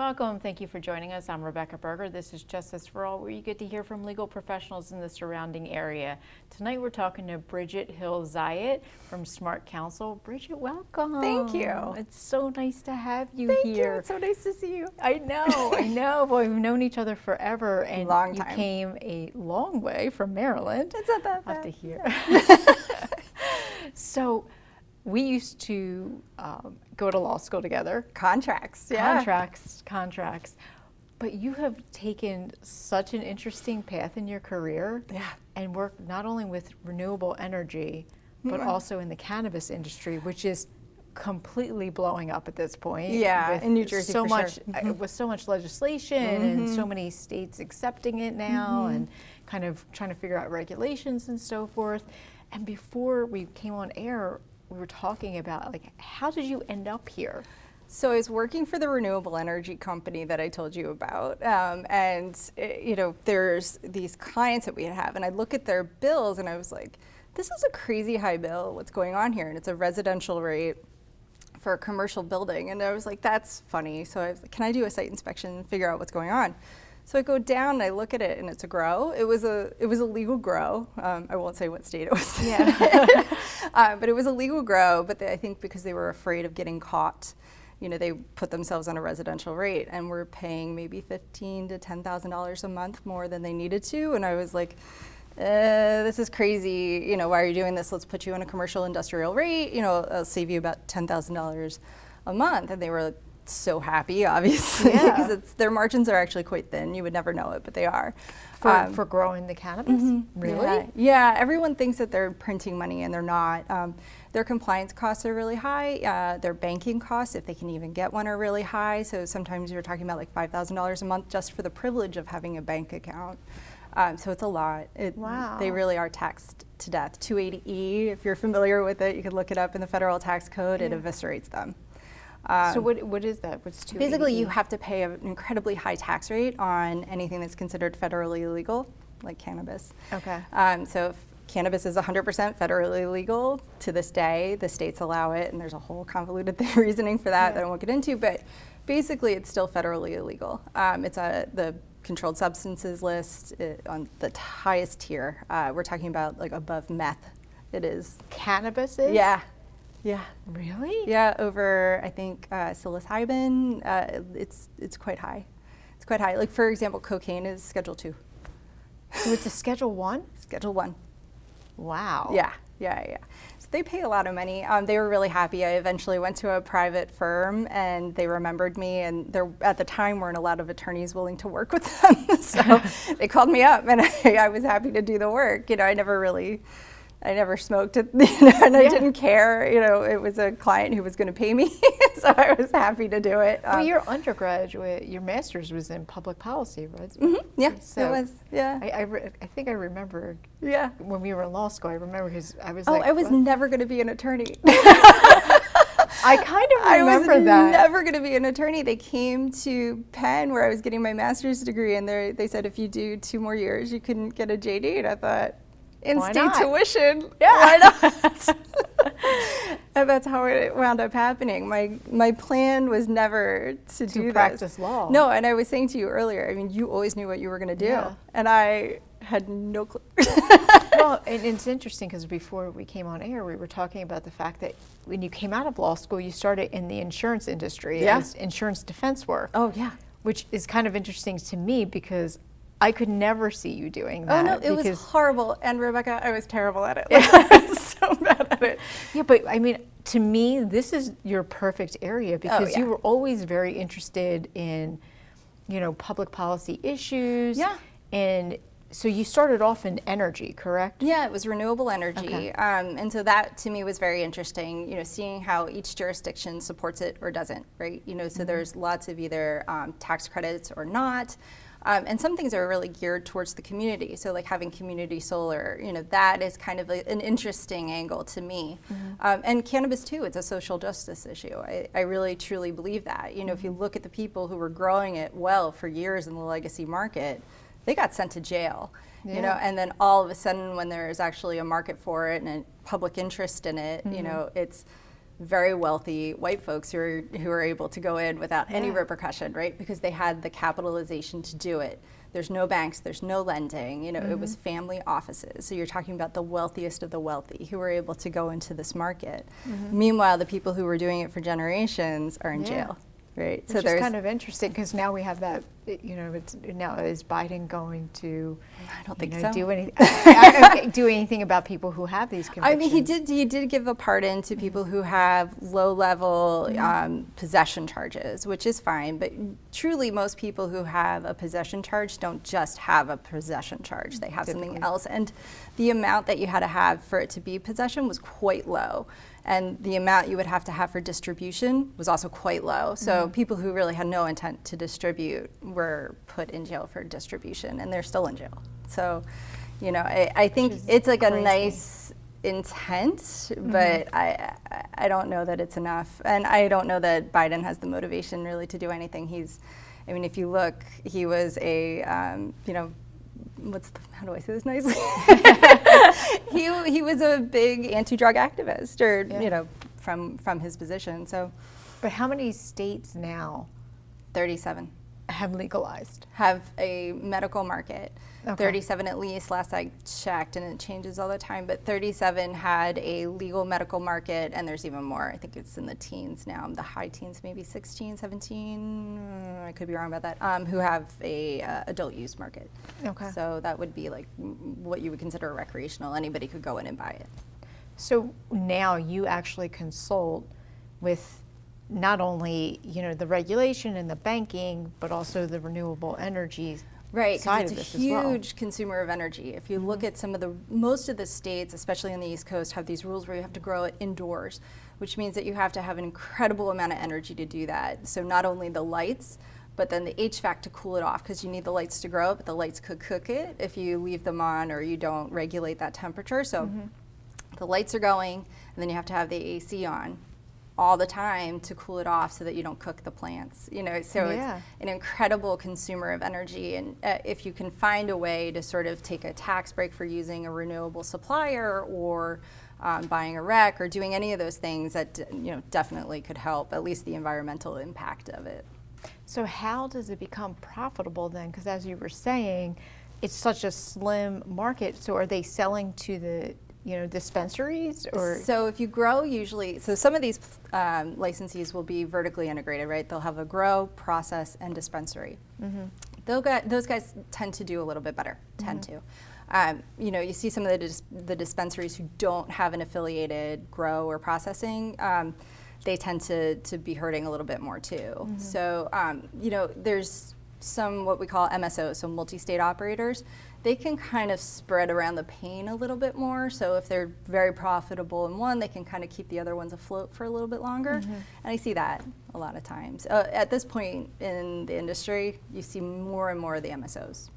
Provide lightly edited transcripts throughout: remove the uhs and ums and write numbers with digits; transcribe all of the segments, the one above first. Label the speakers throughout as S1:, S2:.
S1: welcome. Thank you for joining us. I'm Rebecca Berger. This is Justice for All, where you get to hear from legal professionals in the surrounding area. Tonight we're talking to Bridget Zayat from Smart Counsel. Bridget, welcome.
S2: Thank you.
S1: It's so nice to have you
S2: Thank
S1: here.
S2: you. It's so nice to see you.
S1: I know. Boy, we've known each other forever, and
S2: Long
S1: you
S2: time.
S1: came a long way from Maryland.
S2: It's not that
S1: Up
S2: bad.
S1: to here. So we used to go to law school together.
S2: Contracts, yeah.
S1: Contracts. But you have taken such an interesting path in your career.
S2: Yeah.
S1: And worked not only with renewable energy, but also in the cannabis industry, which is completely blowing up at this point.
S2: Yeah,
S1: with
S2: in New Jersey
S1: so
S2: for
S1: much,
S2: sure.
S1: with so much legislation and so many states accepting it now and kind of trying to figure out regulations and so forth. And before we came on air, we were talking about, like, how did you end up here?
S2: So I was working for the renewable energy company that I told you about, there's these clients that we have, and I look at their bills, and I was like, this is a crazy high bill. What's going on here? And it's a residential rate for a commercial building, and I was like, that's funny. So I was like, can I do a site inspection and figure out what's going on? So I go down and I look at it, and it's a grow. It was a legal grow. I won't say what state it was.
S1: Yeah.
S2: But it was a legal grow. But I think because they were afraid of getting caught, they put themselves on a residential rate, and we're paying maybe $15,000 to $10,000 a month more than they needed to. And I was like, this is crazy. Why are you doing this? Let's put you on a commercial industrial rate. I'll save you about $10,000 a month. And they were so happy, obviously, because their margins are actually quite thin. You would never know it, but they are.
S1: For growing the cannabis? Really?
S2: Yeah, everyone thinks that they're printing money, and they're not. Their compliance costs are really high. Their banking costs, if they can even get one, are really high. So sometimes you're talking about like $5,000 a month just for the privilege of having a bank account. So it's a lot.
S1: Wow.
S2: They really are taxed to death. 280E, if you're familiar with it, you could look it up in the federal tax code. It eviscerates them.
S1: So what is that? What's 280E?
S2: Basically, you have to pay an incredibly high tax rate on anything that's considered federally illegal, like cannabis.
S1: Okay.
S2: So if cannabis is 100% federally legal to this day, the states allow it, and there's a whole convoluted reasoning for that that I won't get into, but basically it's still federally illegal. It's the controlled substances list on the highest tier. We're talking about like above meth. It is.
S1: Cannabis is?
S2: Yeah.
S1: Really?
S2: Yeah, over, I think, psilocybin, it's quite high. It's quite high. Like, for example, cocaine is Schedule 2.
S1: So it's a Schedule 1?
S2: Schedule 1.
S1: Wow.
S2: Yeah. So they pay a lot of money. They were really happy. I eventually went to a private firm, and they remembered me, and there, at the time, weren't a lot of attorneys willing to work with them. So they called me up, and I was happy to do the work. I never smoked it, and I didn't care. It was a client who was going to pay me, so I was happy to do it.
S1: Well, your undergraduate, your master's was in public policy, right?
S2: Yeah,
S1: So
S2: it was. Yeah.
S1: I think I remember.
S2: Yeah.
S1: When we were in law school, I remember because I was
S2: I was never going to be an attorney.
S1: I kind of remember that.
S2: I was never going to be an attorney. They came to Penn, where I was getting my master's degree, and they said if you do 2 more years, you couldn't get a JD. And I thought, in-state tuition, why not? And that's how it wound up happening. My plan was never to do this.
S1: Practice law.
S2: No, and I was saying to you earlier, I mean, you always knew what you were going to do, and I had no clue.
S1: Well, and it's interesting because before we came on air, we were talking about the fact that when you came out of law school, you started in the insurance industry as insurance defense work.
S2: Oh, yeah.
S1: Which is kind of interesting to me because I could never see you doing that.
S2: Oh, no, it was horrible. And Rebecca, I was terrible at it. I was so bad at it.
S1: Yeah, but I mean, to me, this is your perfect area because you were always very interested in, public policy issues.
S2: Yeah.
S1: And so you started off in energy, correct?
S2: Yeah, it was renewable energy.
S1: Okay.
S2: And so that to me was very interesting, seeing how each jurisdiction supports it or doesn't, right? So there's lots of either tax credits or not. And some things are really geared towards the community. So like having community solar, that is kind of an interesting angle to me. And cannabis too, it's a social justice issue. I really truly believe that. If you look at the people who were growing it well for years in the legacy market, they got sent to jail. And then all of a sudden when there is actually a market for it and a public interest in it, very wealthy white folks who are able to go in without any
S1: Yeah.
S2: repercussion, right? Because they had the capitalization to do it. There's no banks, there's no lending, you know, it was family offices. So you're talking about the wealthiest of the wealthy who were able to go into this market. Meanwhile, the people who were doing it for generations are in
S1: Yeah.
S2: jail, right?
S1: Which is kind of interesting because now we have that, you know, now is Biden going to
S2: I don't think so.
S1: do anything about people who have these
S2: I
S1: convictions?
S2: mean, he did give a pardon to people who have low-level possession charges, which is fine. But truly, most people who have a possession charge don't just have a possession charge; they have something else. And the amount that you had to have for it to be possession was quite low, and the amount you would have to have for distribution was also quite low. So people who really had no intent to distribute were put in jail for distribution, and they're still in jail. So, you know, I think it's like
S1: crazy.
S2: a nice intent, but I don't know that it's enough. And I don't know that Biden has the motivation really to do anything. I mean, if you look, he was a, you know, how do I say this nicely? he was a big anti-drug activist, or, you know, from his position, so.
S1: But how many states now
S2: 37.
S1: have legalized?
S2: Have a medical market.
S1: Okay.
S2: 37 at least, last I checked, and it changes all the time, but 37 had a legal medical market, and there's even more. I think it's in the teens now, the high teens, maybe 16, 17, I could be wrong about that, who have a adult use market.
S1: Okay.
S2: So that would be like what you would consider recreational. Anybody could go in and buy it.
S1: So now you actually consult with not only, you know, the regulation and the banking, but also the renewable energy
S2: Right,
S1: side
S2: because
S1: of
S2: it's
S1: this
S2: a
S1: as well.
S2: huge consumer of energy. If you look at most of the states, especially on the East Coast, have these rules where you have to grow it indoors, which means that you have to have an incredible amount of energy to do that. So not only the lights, but then the HVAC to cool it off, because you need the lights to grow, but the lights could cook it if you leave them on or you don't regulate that temperature. So the lights are going, and then you have to have the AC on all the time to cool it off so that you don't cook the plants, you know, so it's an incredible consumer of energy. And if you can find a way to sort of take a tax break for using a renewable supplier, or buying a REC, or doing any of those things, that, you know, definitely could help at least the environmental impact of it.
S1: So how does it become profitable then? Because as you were saying, it's such a slim market. So are they selling to the, you know, dispensaries, or?
S2: So if you grow, usually, so some of these licensees will be vertically integrated, right? They'll have a grow, process, and dispensary. Those guys tend to do a little bit better, you know, you see some of the dispensaries who don't have an affiliated grow or processing, they tend to be hurting a little bit more too. So, you know, there's some what we call MSOs, so multi-state operators. They can kind of spread around the pain a little bit more. So if they're very profitable in one, they can kind of keep the other ones afloat for a little bit longer. And I see that a lot of times. At this point in the industry, you see more and more of the MSOs.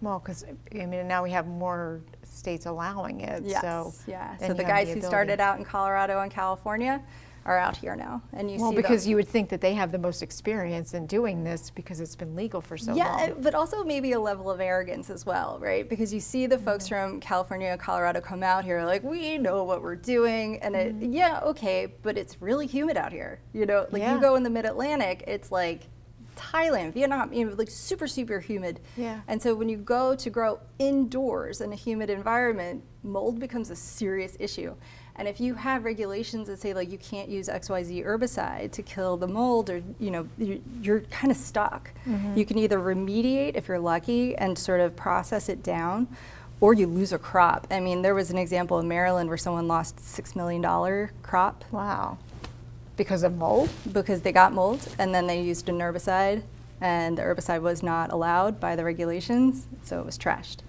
S1: Well, because I mean, now we have more states allowing it.
S2: Yes,
S1: so
S2: yeah.
S1: then
S2: So the
S1: you have
S2: guys
S1: the
S2: who
S1: ability.
S2: started out in Colorado and California are out here now, and you
S1: Well,
S2: see
S1: because
S2: them.
S1: you would think that they have the most experience in doing this because it's been legal for so long.
S2: But also maybe a level of arrogance as well, right? Because you see the folks from California and Colorado come out here like, we know what we're doing, and okay, but it's really humid out here. You know, like you go in the mid-Atlantic, it's like Thailand, Vietnam, you know, like super, super humid.
S1: Yeah.
S2: And so when you go to grow indoors in a humid environment, mold becomes a serious issue. And if you have regulations that say, like, you can't use XYZ herbicide to kill the mold, or, you know, you're kind of stuck. You can either remediate, if you're lucky, and sort of process it down, or you lose a crop. I mean, there was an example in Maryland where someone lost $6 million crop.
S1: Wow. Because of mold?
S2: Because they got mold, and then they used an herbicide, and the herbicide was not allowed by the regulations, so it was trashed.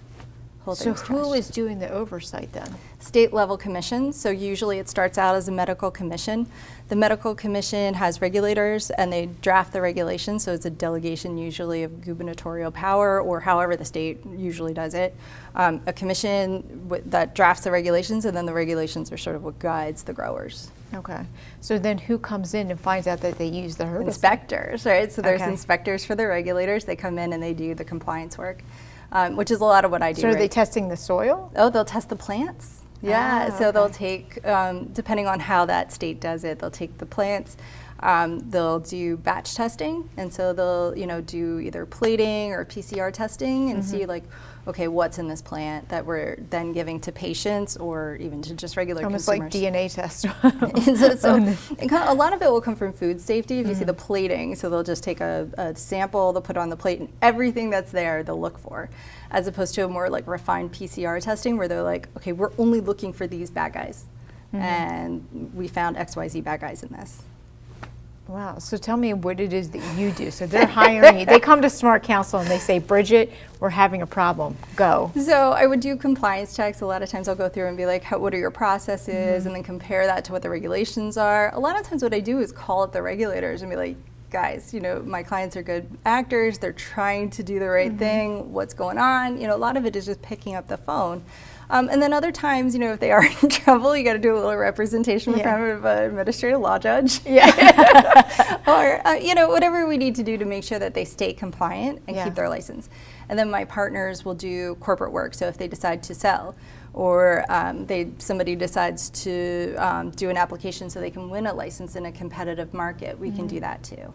S1: So who is doing the oversight then?
S2: State level commissions. So usually it starts out as a medical commission. The medical commission has regulators, and they draft the regulations. So it's a delegation usually of gubernatorial power, or however the state usually does it. A commission that drafts the regulations, and then the regulations are sort of what guides the growers.
S1: Okay. So then who comes in and finds out that they use the herbicide?
S2: Inspectors, right? So there's inspectors for the regulators. They come in and they do the compliance work. Which is a lot of what I do.
S1: So are
S2: right?
S1: they testing the soil?
S2: Oh, they'll test the plants. Yeah,
S1: Ah,
S2: so they'll
S1: okay.
S2: take, depending on how that state does it, they'll take the plants, they'll do batch testing, and so they'll, do either plating or PCR testing and see like, okay, what's in this plant that we're then giving to patients or even to just regular
S1: Almost
S2: consumers.
S1: like DNA test.
S2: A lot of it will come from food safety. If you see the plating, so they'll just take a sample, they'll put it on the plate, and everything that's there they'll look for, as opposed to a more like refined PCR testing where they're like, okay, we're only looking for these bad guys, and we found XYZ bad guys in this.
S1: Wow. So tell me what it is that you do. So they're hiring you. They come to Smart Counsel and they say, Bridget, we're having a problem. Go.
S2: So I would do compliance checks. A lot of times I'll go through and be like, what are your processes? And then compare that to what the regulations are. A lot of times what I do is call up the regulators and be like, guys, my clients are good actors. They're trying to do the right thing. What's going on? A lot of it is just picking up the phone. And then other times, if they are in trouble, you got to do a little representation in front of an administrative law judge. Or, whatever we need to do to make sure that they stay compliant and keep their license. And then my partners will do corporate work. So if they decide to sell or somebody decides to do an application so they can win a license in a competitive market, we can do that too.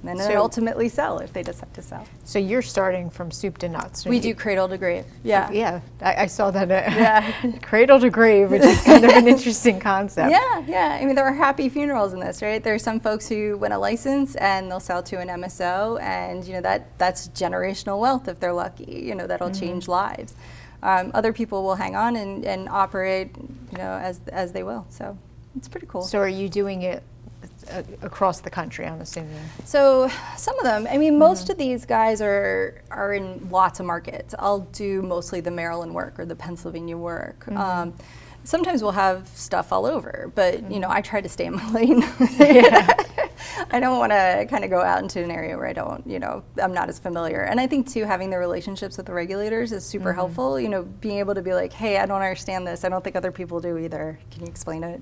S2: And then ultimately sell if they decide to sell.
S1: So you're starting from soup to nuts.
S2: We do cradle to grave. Yeah.
S1: Yeah, I saw that. Cradle to grave, which is kind of an interesting concept.
S2: Yeah. I mean, there are happy funerals in this, right? There are some folks who win a license and they'll sell to an MSO, and that's generational wealth if they're lucky. That'll change lives. Other people will hang on and operate, as they will. So it's pretty cool.
S1: So are you doing it across the country, I'm assuming?
S2: So some of them, I mean, most of these guys are in lots of markets. I'll do mostly the Maryland work or the Pennsylvania work. Sometimes we'll have stuff all over, but I try to stay in my lane. I don't want to kind of go out into an area where I'm not as familiar. And I think too, having the relationships with the regulators is super helpful. Being able to be like, hey, I don't understand this. I don't think other people do either. Can you explain it?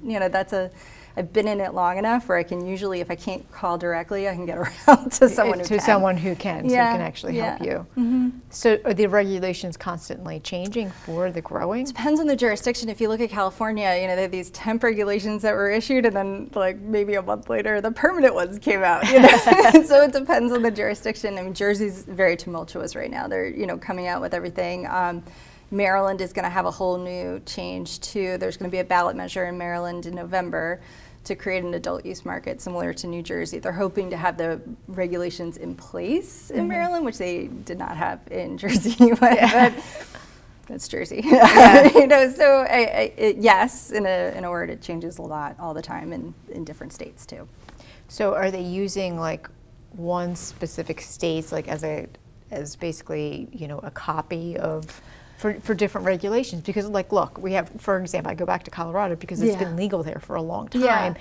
S2: I've been in it long enough where I can usually, if I can't call directly, I can get around to someone who can.
S1: Someone who can actually help you. So are the regulations constantly changing for the growing?
S2: Depends on the jurisdiction. If you look at California, they have these temp regulations that were issued, and then like maybe a month later, the permanent ones came out. So it depends on the jurisdiction. I mean, Jersey's very tumultuous right now. They're coming out with everything. Maryland is going to have a whole new change too. There's going to be a ballot measure in Maryland in November to create an adult use market similar to New Jersey. They're hoping to have the regulations in place in Maryland, which they did not have in Jersey. But that's Jersey. So yes, in a word, it changes a lot all the time in different states too.
S1: So are they using like one specific states like as basically a copy of for different regulations? Because like, look, we have, for example, I go back to Colorado because it's been legal there for a long time.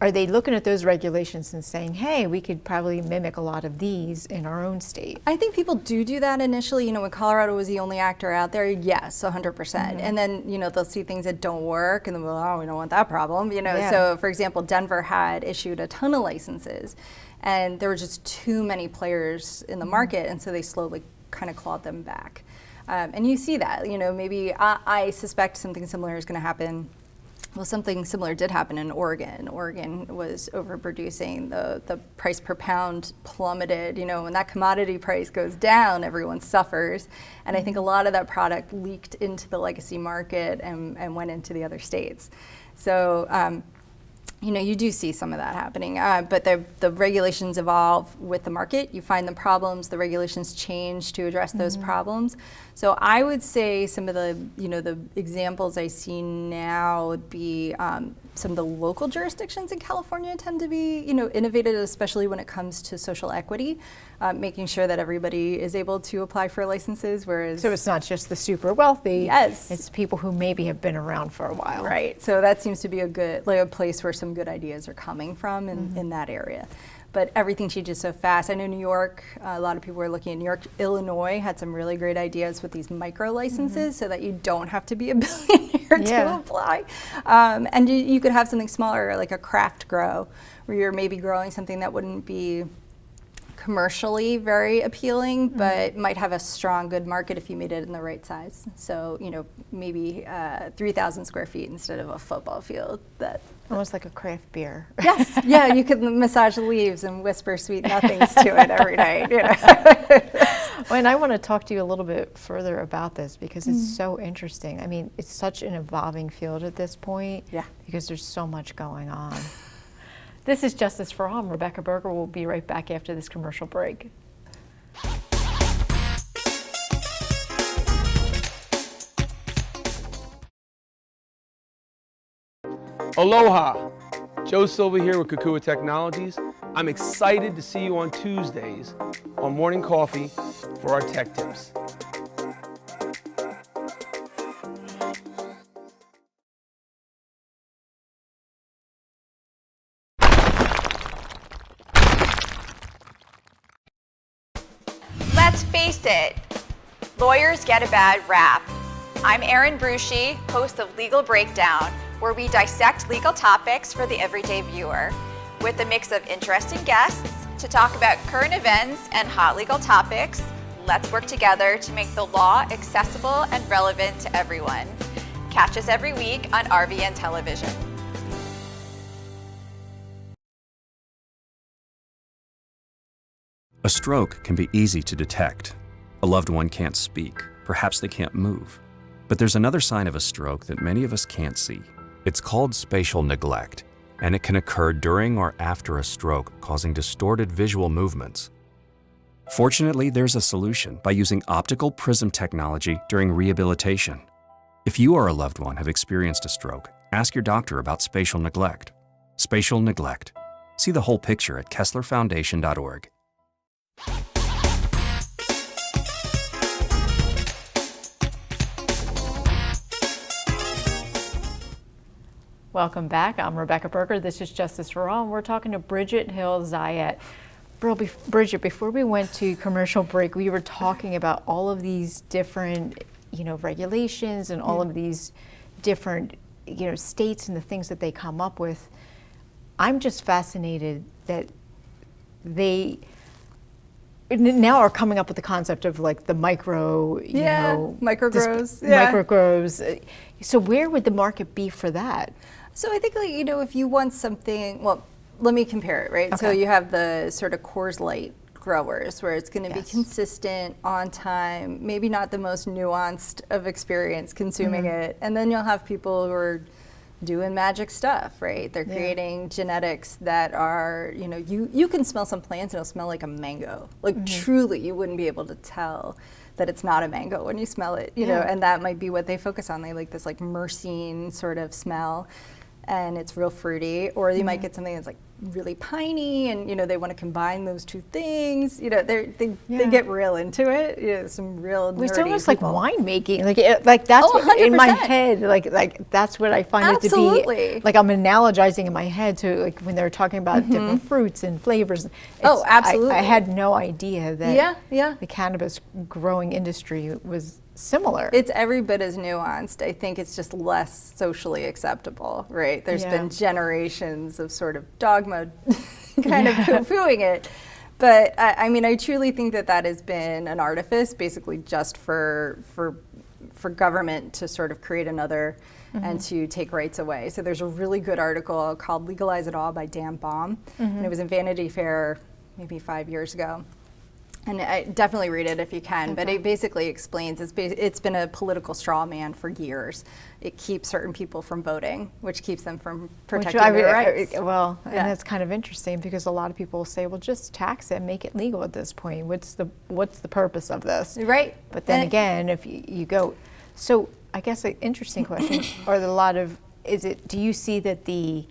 S1: Are they looking at those regulations and saying, hey, we could probably mimic a lot of these in our own state? I
S2: think people do that initially. When Colorado was the only actor out there, yes, 100%. And then, they'll see things that don't work and they'll go, oh, we don't want that problem. So for example, Denver had issued a ton of licenses and there were just too many players in the market. And so they slowly kind of clawed them back. And you see that, maybe I suspect something similar is going to happen. Well, something similar did happen in Oregon. Oregon was overproducing. The price per pound plummeted. When that commodity price goes down, everyone suffers. And I think a lot of that product leaked into the legacy market and went into the other states. So, you do see some of that happening, but the regulations evolve with the market. You find the problems, the regulations change to address those problems. So I would say some of the, the examples I see now would be some of the local jurisdictions in California tend to be, innovative, especially when it comes to social equity, making sure that everybody is able to apply for licenses, whereas...
S1: So it's not just the super wealthy.
S2: Yes.
S1: It's people who maybe have been around for a while.
S2: Right. So that seems to be a place where some good ideas are coming from in that area. But everything changes so fast. I know New York, a lot of people were looking at New York. Illinois had some really great ideas with these micro licenses so that you don't have to be a billionaire to apply. And you could have something smaller, like a craft grow, where you're maybe growing something that commercially very appealing, but might have a strong, good market if you made it in the right size. So, you know, maybe 3,000 square feet instead of a football field. That
S1: Almost like a craft beer.
S2: Yes, yeah, you could massage the leaves and whisper sweet nothings to it every night. You know.
S1: Well, and I want to talk to you a little bit further about this because it's so interesting. I mean, it's such an evolving field at this point.
S2: Yeah.
S1: Because there's so much going on. This is Justice for All. I'm Rebecca Berger. We'll be right back after this commercial break.
S3: Aloha! Joe Silva here with Kukua Technologies. I'm excited to see you on Tuesdays on Morning Coffee for our tech tips.
S4: Let's face it, lawyers get a bad rap. I'm Erin Brucey, host of Legal Breakdown, where we dissect legal topics for the everyday viewer, with a mix of interesting guests to talk about current events and hot legal topics. Let's work together to make the law accessible and relevant to everyone. Catch us every week on RVN Television.
S5: A stroke can be easy to detect. A loved one can't speak, perhaps they can't move. But there's another sign of a stroke that many of us can't see. It's called spatial neglect, and it can occur during or after a stroke, causing distorted visual movements. Fortunately, there's a solution by using optical prism technology during rehabilitation. If you or a loved one have experienced a stroke, ask your doctor about spatial neglect. Spatial neglect. See the whole picture at KesslerFoundation.org.
S1: Welcome back. I'm Rebecca Berger. This is Justice for All, and we're talking to Bridget Hill Zayat. Bridget, before we went to commercial break, we were talking about all of these different, regulations and all of these different, states and the things that they come up with. I'm just fascinated that they now are coming up with the concept of like the microgrows. Microgrows. So where would the market be for that?
S2: So I think, if you want something, well, let me compare it, right?
S1: Okay.
S2: So you have the sort of Coors Light growers where it's going to be consistent, on time, maybe not the most nuanced of experience consuming it. And then you'll have people who are doing magic stuff, right? They're creating genetics that are, you can smell some plants and it'll smell like a mango. Like truly, you wouldn't be able to tell that it's not a mango when you smell it, you know, and that might be what they focus on. They like this like myrcene sort of smell, and it's real fruity. Or you might get something that's like really piney, and they want to combine those two things. They get real into it. Some real nerdy
S1: It's almost
S2: people.
S1: like winemaking. Like that's what, in my
S2: 100%.
S1: head. Like that's what I find it to be. Like I'm analogizing in my head to like when they're talking about different fruits and flavors.
S2: Absolutely.
S1: I had no idea that
S2: Yeah.
S1: the cannabis growing industry was similar.
S2: It's every bit as nuanced. I think it's just less socially acceptable, right? There's been generations of sort of dogma kind of poo-pooing it. But I truly think that has been an artifice, basically just for government to sort of create another and to take rights away. So there's a really good article called Legalize It All by Dan Baum. And it was in Vanity Fair maybe 5 years ago. And I definitely read it if you can, but it basically explains it's been a political straw man for years. It keeps certain people from voting, which keeps them from protecting their rights.
S1: Well, and that's kind of interesting because a lot of people will say, well, just tax it, make it legal at this point. What's the purpose of this?
S2: Right.
S1: But then again, if you go, so I guess an interesting question, do you see that the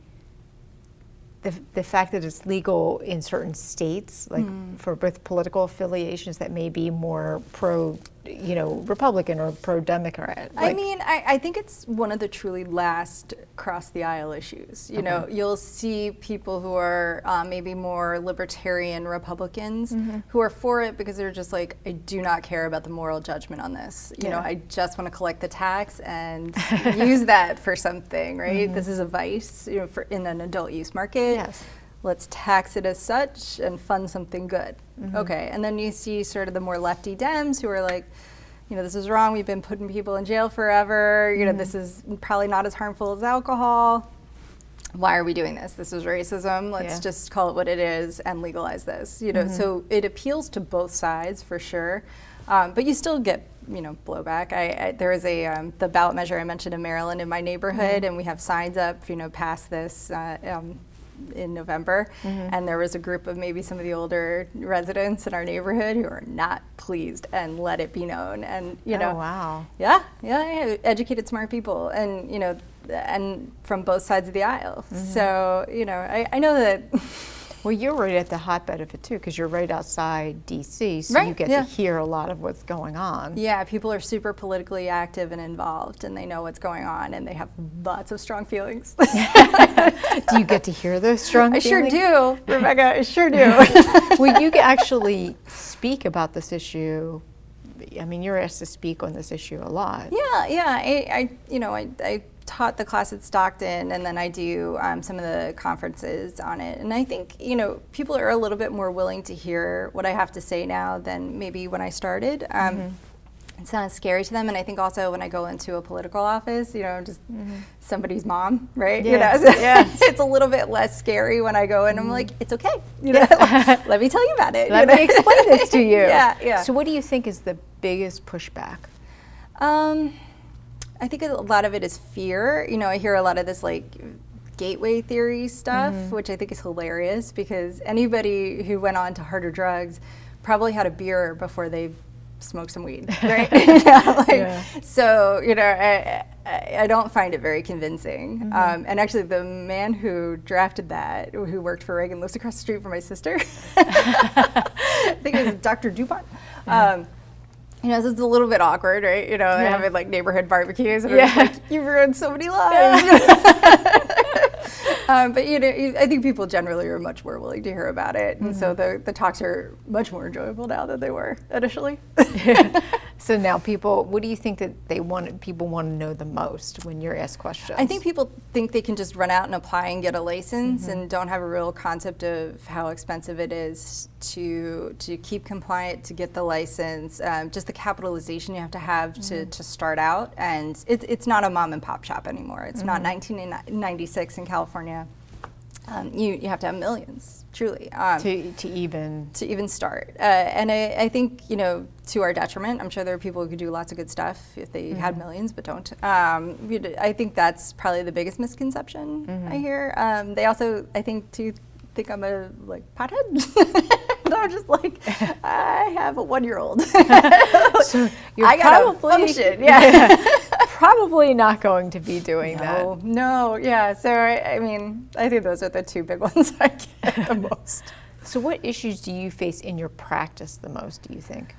S1: fact that it's legal in certain states, like for both political affiliations that may be more pro, Republican or pro-Democrat?
S2: I think it's one of the truly last cross-the-aisle issues. You'll see people who are maybe more libertarian Republicans who are for it because they're just like, I do not care about the moral judgment on this. I just want to collect the tax and use that for something, right? This is a vice, in an adult use market.
S1: Yes.
S2: let's tax it as such and fund something good. Okay, and then you see sort of the more lefty Dems who are like, you know, this is wrong, we've been putting people in jail forever, you know, this is probably not as harmful as alcohol. Why are we doing this? This is racism. Let's just call it what it is and legalize this. You know, so it appeals to both sides for sure, but you still get, you know, blowback. There is the ballot measure I mentioned in Maryland in my neighborhood, and we have signs up, you know, past this in November, and there was a group of maybe some of the older residents in our neighborhood who are not pleased and let it be known. And you know,
S1: wow,
S2: yeah, educated, smart people, and you know, and from both sides of the aisle. So you know, I know that.
S1: Well, you're right at the hotbed of it too, because you're right outside DC, so you get to hear a lot of what's going on.
S2: Yeah, people are super politically active and involved, and they know what's going on, and they have lots of strong feelings.
S1: Do you get to hear those strong feelings?
S2: I sure do, Rebecca, I sure do.
S1: Well, you actually speak about this issue. I mean, you're asked to speak on this issue a lot.
S2: Yeah. I taught the class at Stockton, and then I do some of the conferences on it. And I think, you know, people are a little bit more willing to hear what I have to say now than maybe when I started. It's not as scary to them. And I think also when I go into a political office, you know, just somebody's mom, right?
S1: Yeah.
S2: You know, so it's a little bit less scary when I go in. I'm like, it's okay. You know, let me tell you about it.
S1: Let me explain this to you.
S2: Yeah.
S1: So what do you think is the biggest pushback?
S2: I think a lot of it is fear. You know, I hear a lot of this like gateway theory stuff, which I think is hilarious because anybody who went on to harder drugs probably had a beer before they smoked some weed, right? So, you know, I don't find it very convincing. And actually the man who drafted that, who worked for Reagan, lives across the street from my sister. I think it was Dr. DuPont. You know, so it's a little bit awkward, right? You know, having like neighborhood barbecues, and I'm just like, you've ruined so many lives. But you know, I think people generally are much more willing to hear about it, and so the talks are much more enjoyable now than they were initially.
S1: So now people, what do you think that people want to know the most when you're asked questions?
S2: I think people think they can just run out and apply and get a license and don't have a real concept of how expensive it is to keep compliant, to get the license, just the capitalization you have to have to start out. And it's not a mom and pop shop anymore. It's not 1996 in California. You have to have millions, truly,
S1: to even
S2: start. And I think, you know, to our detriment, I'm sure there are people who could do lots of good stuff if they had millions, but don't. I think that's probably the biggest misconception I hear. They also, I think, think I'm a pothead. I'm just like, I have a 1-year-old.
S1: So you're
S2: I gotta function.
S1: Probably not going to be doing that.
S2: No, yeah. So I mean, I think those are the two big ones I get the most.
S1: So what issues do you face in your practice the most, do you think?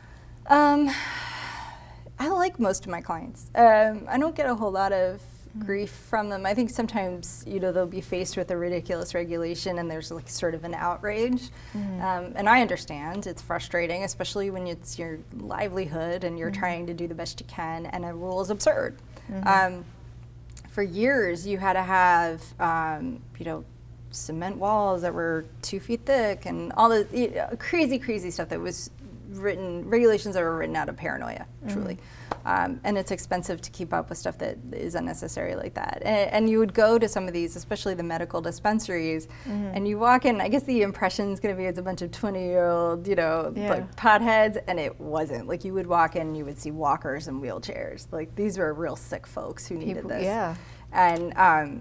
S2: I like most of my clients. I don't get a whole lot of grief from them. I think sometimes, you know, they'll be faced with a ridiculous regulation and there's like sort of an outrage. And I understand it's frustrating, especially when it's your livelihood and you're trying to do the best you can and a rule is absurd. For years, you had to have, you know, cement walls that were 2 feet thick and all the crazy stuff that was written, regulations that were written out of paranoia, truly. And it's expensive to keep up with stuff that is unnecessary like that. And you would go to some of these, especially the medical dispensaries, and you walk in, I guess the impression is going to be it's a bunch of 20-year-old, you know, like potheads, and it wasn't. Like you would walk in and you would see walkers and wheelchairs. Like these were real sick folks who needed this. And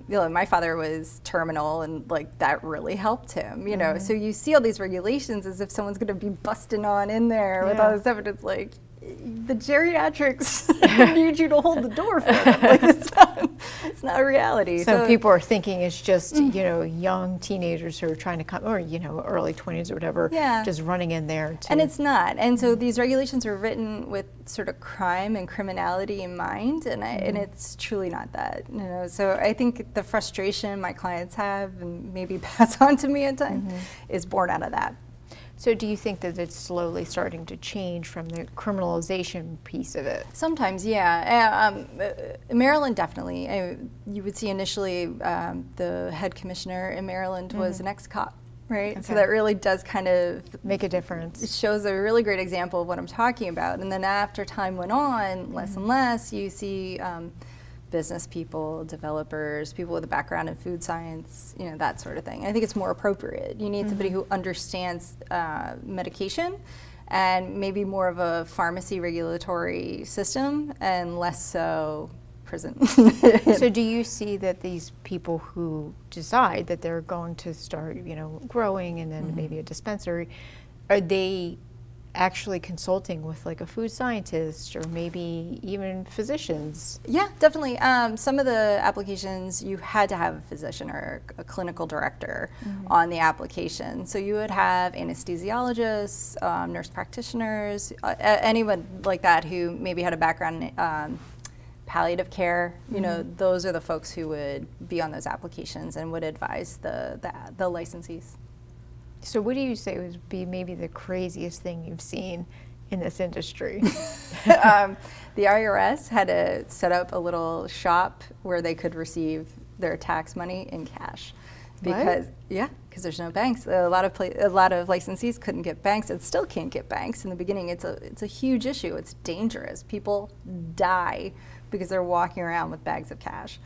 S2: you know, my father was terminal, and like that really helped him. You know, so you see all these regulations as if someone's going to be busting on in there with all this stuff, and it's like the geriatrics need you to hold the door for them. Like it's not a reality.
S1: So people are thinking it's just you know, young teenagers who are trying to come, or you know, early 20s or whatever, just running in there.
S2: And it's not. And so these regulations are written with sort of crime and criminality in mind, and it's truly not that. You know, so I think the frustration my clients have, and maybe pass on to me at times, is born out of that.
S1: So do you think that it's slowly starting to change from the criminalization piece of it?
S2: Sometimes, yeah. Maryland, definitely. You would see initially the head commissioner in Maryland was an ex-cop. right? So
S1: Okay.
S2: that really does kind of
S1: Make a
S2: it
S1: difference.
S2: shows a really great example of what I'm talking about. And then after time went on, less and less, you see business people, developers, people with a background in food science, you know, that sort of thing. I think it's more appropriate. You need somebody who understands medication and maybe more of a pharmacy regulatory system and less so prison.
S1: So do you see that these people who decide that they're going to start, you know, growing and then maybe a dispensary, are they actually consulting with like a food scientist or maybe even physicians?
S2: Yeah, definitely. Some of the applications you had to have a physician or a clinical director on the application. So you would have anesthesiologists, nurse practitioners, anyone like that who maybe had a background in palliative care. You know, those are the folks who would be on those applications and would advise the licensees.
S1: So what do you say would be maybe the craziest thing you've seen in this industry?
S2: The IRS had to set up a little shop where they could receive their tax money in cash, because because there's no banks. A lot of licensees couldn't get banks and still can't get banks. In the beginning, it's a huge issue. It's dangerous. People die because they're walking around with bags of cash.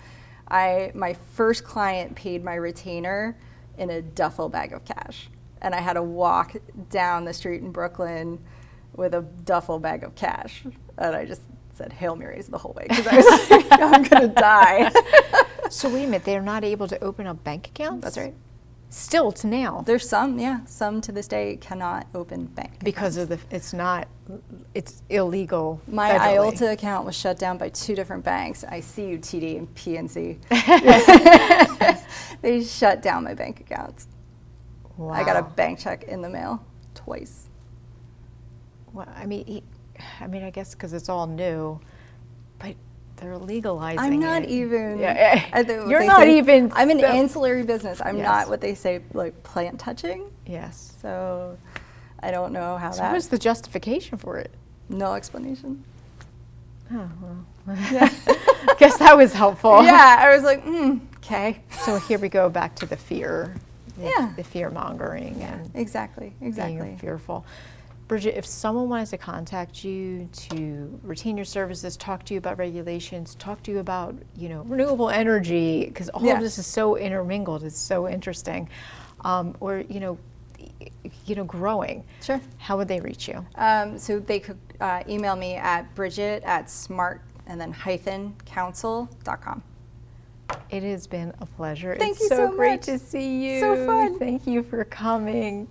S2: My first client paid my retainer in a duffel bag of cash. And I had to walk down the street in Brooklyn with a duffel bag of cash. And I just said Hail Marys the whole way because I was like, I'm going to die.
S1: So wait a minute, they're not able to open up bank accounts?
S2: That's right.
S1: Still to now?
S2: There's some to this day cannot open bank
S1: Because of it's illegal.
S2: My
S1: federally.
S2: IOLTA account was shut down by 2 different banks, ICU, TD, and PNC. They shut down my bank accounts.
S1: Wow.
S2: I got a bank check in the mail twice.
S1: Well, I mean, I guess because it's all new, but they're legalizing
S2: I'm not
S1: it.
S2: even.
S1: You're not even.
S2: I'm an
S1: so-
S2: ancillary business. I'm
S1: Yes.
S2: not what they say, like plant touching.
S1: Yes.
S2: So I don't know how
S1: So
S2: that.
S1: what was the justification for it?
S2: No explanation.
S1: Oh, well. Guess that was helpful.
S2: Yeah, I was like, okay.
S1: So here we go back to the fear.
S2: Yeah.
S1: The fear mongering and
S2: Exactly.
S1: being fearful. Bridget, if someone wanted to contact you to retain your services, talk to you about regulations, talk to you about, you know, renewable energy, because all
S2: Yeah.
S1: of this is so intermingled, it's so interesting, or, you know, growing.
S2: Sure.
S1: How would they reach you?
S2: So they could email me at bridget@smart-council.com.
S1: It has been a pleasure.
S2: Thank
S1: it's
S2: you
S1: so
S2: so
S1: great
S2: much.
S1: to see you.
S2: So fun.
S1: Thank you for coming.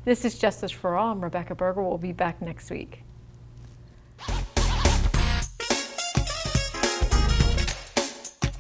S1: This is Justice for All. I'm Rebecca Berger. We'll be back next week.